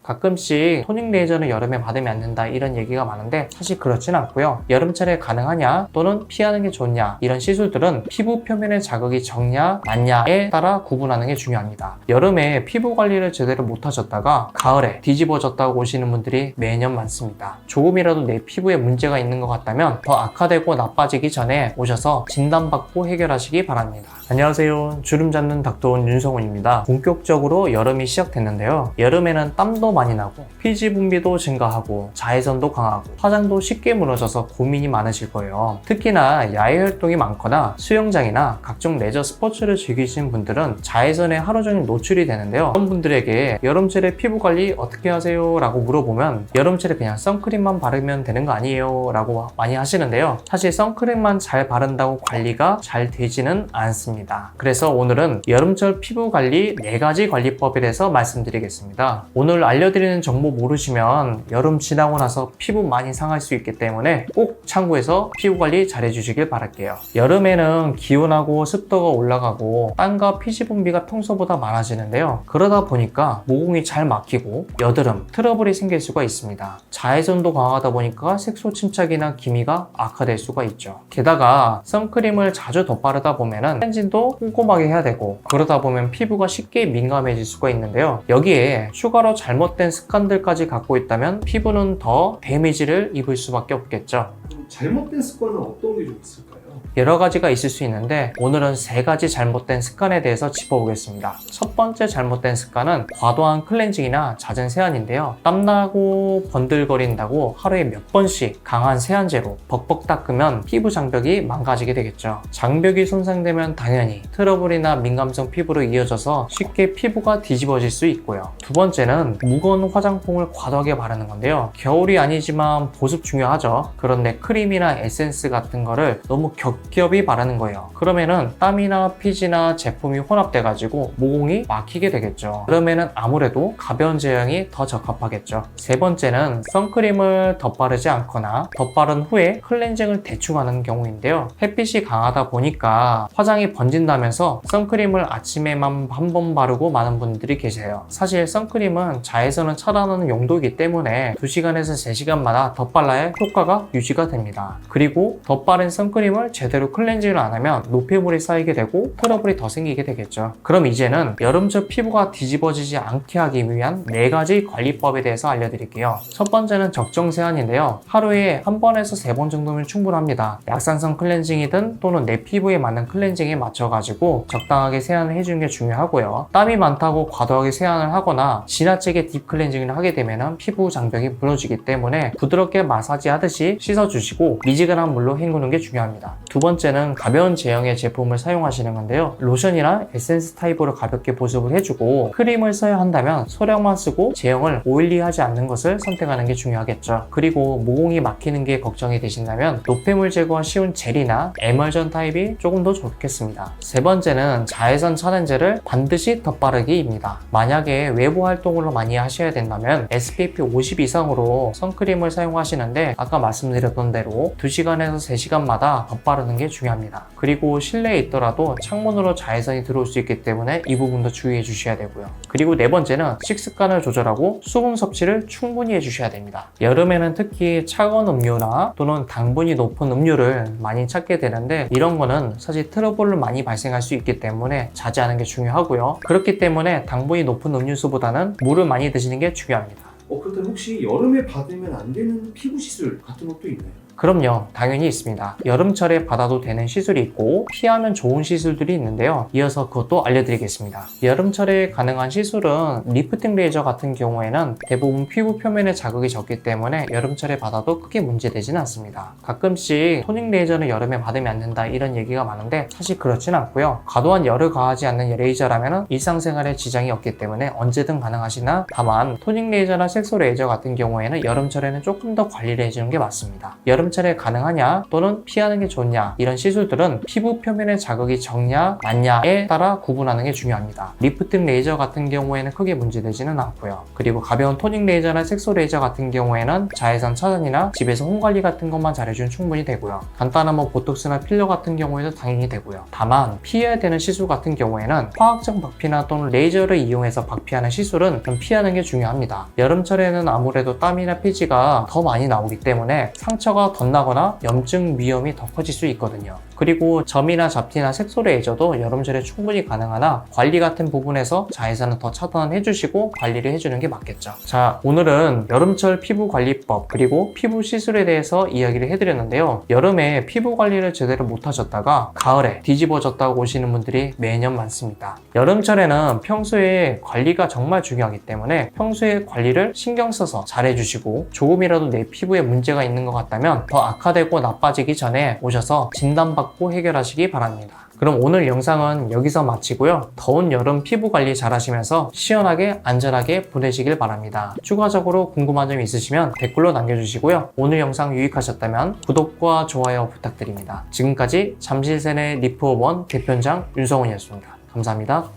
가끔씩 토닝 레이저는 여름에 받으면 안 된다 이런 얘기가 많은데 사실 그렇진 않고요. 여름철에 가능하냐 또는 피하는 게 좋냐 이런 시술들은 피부 표면의 자극이 적냐 많냐에 따라 구분하는 게 중요합니다. 여름에 피부 관리를 제대로 못하셨다가 가을에 뒤집어졌다고 오시는 분들이 매년 많습니다. 조금이라도 내 피부에 문제가 있는 것 같다면 더 악화되고 나빠지기 전에 오셔서 진단받고 해결하시기 바랍니다. 안녕하세요. 주름 잡는 닥터온 윤성훈입니다. 본격적으로 여름이 시작됐는데요. 여름에는 땀도 많이 나고 피지 분비도 증가하고 자외선도 강하고 화장도 쉽게 무너져서 고민이 많으실 거예요. 특히나 야외 활동이 많거나 수영장이나 각종 레저 스포츠를 즐기시는 분들은 자외선에 하루 종일 노출이 되는데요. 그런 분들에게 여름철에 피부 관리 어떻게 하세요? 라고 물어보면 여름철에 그냥 선크림만 바르면 되는 거 아니에요? 라고 많이 하시는데요. 사실 선크림만 잘 바른다고 관리가 잘 되지는 않습니다. 그래서 오늘은 여름철 피부 관리 4가지 관리법에 대해서 말씀드리겠습니다. 오늘 알려드리는 정보 모르시면 여름 지나고 나서 피부 많이 상할 수 있기 때문에 꼭 참고해서 피부 관리 잘 해주시길 바랄게요. 여름에는 기온하고 습도가 올라가고 땀과 피지 분비가 평소보다 많아지는데요. 그러다 보니까 모공이 잘 막히고 여드름, 트러블이 생길 수가 있습니다. 자외선도 강하다 보니까 색소 침착이나 기미가 악화될 수가 있죠. 게다가 선크림을 자주 덧바르다 보면은 클렌징도 꼼꼼하게 해야 되고 그러다 보면 피부가 쉽게 민감해질 수가 있는데요. 여기에 추가로 잘못된 습관들까지 갖고 있다면 피부는 더 데미지를 입을 수밖에 없겠죠. 잘못된 습관은 어떤 게 좀 있을까요? 여러 가지가 있을 수 있는데 오늘은 3가지 잘못된 습관에 대해서 짚어보겠습니다. 첫 번째 잘못된 습관은 과도한 클렌징이나 잦은 세안인데요. 땀나고 번들거린다고 하루에 몇 번씩 강한 세안제로 벅벅 닦으면 피부 장벽이 망가지게 되겠죠. 장벽이 손상되면 당연히 트러블이나 민감성 피부로 이어져서 쉽게 피부가 뒤집어질 수 있고요. 두 번째는 무거운 화장품을 과도하게 바르는 건데요. 겨울이 아니지만 보습 중요하죠. 그런데 크림이나 에센스 같은 거를 너무 겹겹이 바르는 거예요. 그러면은 땀이나 피지나 제품이 혼합돼 가지고 모공이 막히게 되겠죠. 그러면은 아무래도 가벼운 제형이 더 적합하겠죠. 세 번째는 선크림을 덧바르지 않거나 덧바른 후에 클렌징을 대충 하는 경우인데요. 햇빛이 강하다 보니까 화장이 번진다면서 선크림을 아침에만 한 번 바르고 마는 분들이 계세요. 사실 선크림은 자외선을 차단하는 용도이기 때문에 2시간에서 3시간마다 덧발라야 효과가 유지가 됩니다. 그리고 덧바른 선크림을 제대로 클렌징을 안 하면 노폐물이 쌓이게 되고 트러블이 더 생기게 되겠죠. 그럼 이제는 여름철 피부가 뒤집어지지 않게 하기 위한 4가지 관리법에 대해서 알려드릴게요. 첫 번째는 적정 세안인데요. 하루에 1번에서 3번 정도면 충분합니다. 약산성 클렌징이든 또는 내 피부에 맞는 클렌징에 맞춰가지고 적당하게 세안을 해주는 게 중요하고요. 땀이 많다고 과도하게 세안을 하거나 지나치게 딥 클렌징을 하게 되면 피부 장벽이 무너지기 때문에 부드럽게 마사지 하듯이 씻어주시고 미지근한 물로 헹구는 게 중요합니다. 두 번째는 가벼운 제형의 제품을 사용하시는 건데요. 로션이나 에센스 타입으로 가볍게 보습을 해주고 크림을 써야 한다면 소량만 쓰고 제형을 오일리하지 않는 것을 선택하는 게 중요하겠죠. 그리고 모공이 막히는 게 걱정이 되신다면 노폐물 제거가 쉬운 젤이나 에멀전 타입이 조금 더 좋겠습니다. 세 번째는 자외선 차단제를 반드시 덧바르기입니다. 만약에 외부 활동으로 많이 하셔야 된다면 SPF 50 이상으로 선크림을 사용하시는데 아까 말씀드렸던 대로 2시간에서 3시간마다 덧바르는 게 중요합니다. 그리고 실내에 있더라도 창문으로 자외선이 들어올 수 있기 때문에 이 부분도 주의해 주셔야 되고요. 그리고 네 번째는 식습관을 조절하고 수분 섭취를 충분히 해주셔야 됩니다. 여름에는 특히 차가운 음료나 또는 당분이 높은 음료를 많이 찾게 되는데 이런 거는 사실 트러블을 많이 발생할 수 있기 때문에 자제하는 게 중요하고요. 그렇기 때문에 당분이 높은 음료수보다는 물을 많이 드시는 게 중요합니다. 그렇다면 혹시 여름에 받으면 안 되는 피부 시술 같은 것도 있나요? 그럼요, 당연히 있습니다. 여름철에 받아도 되는 시술이 있고 피하면 좋은 시술들이 있는데요. 이어서 그것도 알려드리겠습니다. 여름철에 가능한 시술은 리프팅 레이저 같은 경우에는 대부분 피부 표면에 자극이 적기 때문에 여름철에 받아도 크게 문제되지는 않습니다. 가끔씩 토닝 레이저는 여름에 받으면 안 된다 이런 얘기가 많은데 사실 그렇진 않고요. 과도한 열을 가하지 않는 레이저라면 일상생활에 지장이 없기 때문에 언제든 가능하시나 다만 토닝 레이저나 색소 레이저 같은 경우에는 여름철에는 조금 더 관리를 해주는 게 맞습니다. 여름철에 가능하냐 또는 피하는 게 좋냐, 이런 시술들은 피부 표면의 자극이 적냐 낮냐에 따라 구분하는 게 중요합니다. 리프팅 레이저 같은 경우에는 크게 문제되지는 않고요. 그리고 가벼운 토닝 레이저나 색소 레이저 같은 경우에는 자외선 차단이나 집에서 홈 관리 같은 것만 잘해주면 충분히 되고요. 간단한 보톡스나 필러 같은 경우에도 당연히 되고요. 다만 피해야 되는 시술 같은 경우에는 화학적 박피나 또는 레이저를 이용해서 박피하는 시술은 좀 피하는 게 중요합니다. 여름철에는 아무래도 땀이나 피지가 더 많이 나오기 때문에 상처가 덧나거나 염증 위험이 더 커질 수 있거든요. 그리고 점이나 잡티나 색소 레이저도 여름철에 충분히 가능하나 관리 같은 부분에서 자외선은 더 차단을 해주시고 관리를 해주는 게 맞겠죠. 자, 오늘은 여름철 피부 관리법 그리고 피부 시술에 대해서 이야기를 해드렸는데요. 여름에 피부 관리를 제대로 못하셨다가 가을에 뒤집어졌다고 오시는 분들이 매년 많습니다. 여름철에는 평소에 관리가 정말 중요하기 때문에 평소에 관리를 신경 써서 잘해주시고 조금이라도 내 피부에 문제가 있는 것 같다면 더 악화되고 나빠지기 전에 오셔서 진단받고 해결하시기 바랍니다. 그럼 오늘 영상은 여기서 마치고요. 더운 여름 피부 관리 잘 하시면서 시원하게 안전하게 보내시길 바랍니다. 추가적으로 궁금한 점 있으시면 댓글로 남겨주시고요. 오늘 영상 유익하셨다면 구독과 좋아요 부탁드립니다. 지금까지 잠실세네 리프업원 대표장 윤성훈이었습니다. 감사합니다.